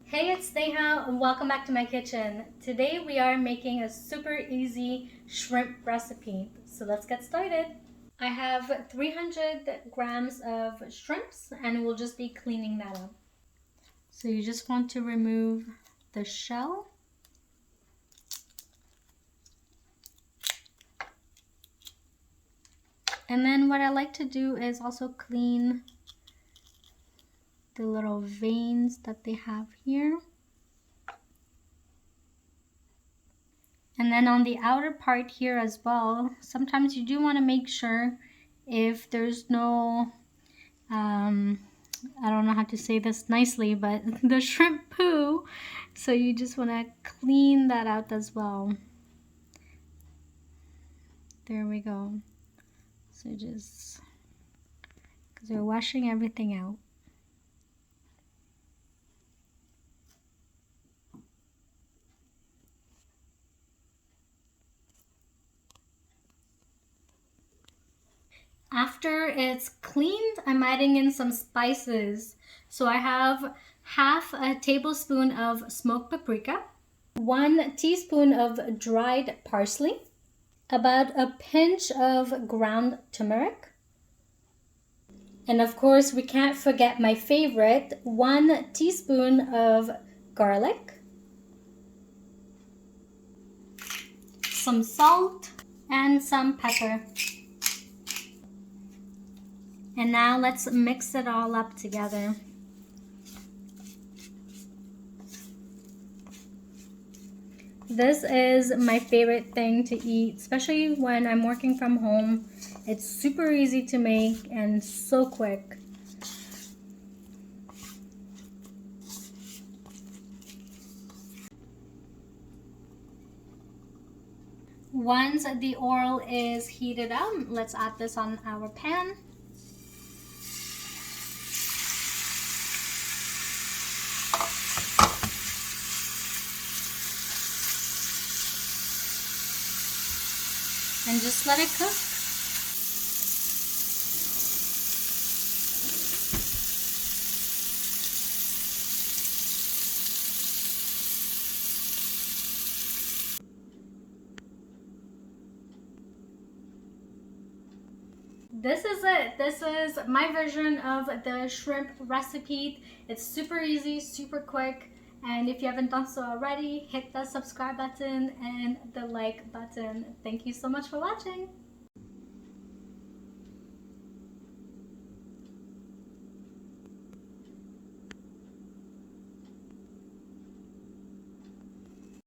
Hey, it's Neha and welcome back to my kitchen. Today we are making a super easy shrimp recipe. So let's get started. I have 300 grams of shrimps and we'll just be cleaning that up. So you just want to remove the shell. And then what I like to do is also clean the little veins that they have here. And then on the outer part here as well, sometimes you do want to make sure if there's no, I don't know how to say this nicely, but the shrimp poo. So you just want to clean that out as well. There we go. So just, because we're washing everything out. After it's cleaned, I'm adding in some spices. So I have half a tablespoon of smoked paprika, 1 teaspoon of dried parsley, about a pinch of ground turmeric, and of course we can't forget my favorite, 1 teaspoon of garlic, some salt, and some pepper. And now let's mix it all up together. This is my favorite thing to eat, especially when I'm working from home. It's super easy to make and so quick. Once the oil is heated up, let's add this on our pan. And just let it cook. This is it. This is my version of the shrimp recipe. It's super easy, super quick. And if you haven't done so already, hit the subscribe button and the like button. Thank you so much for watching.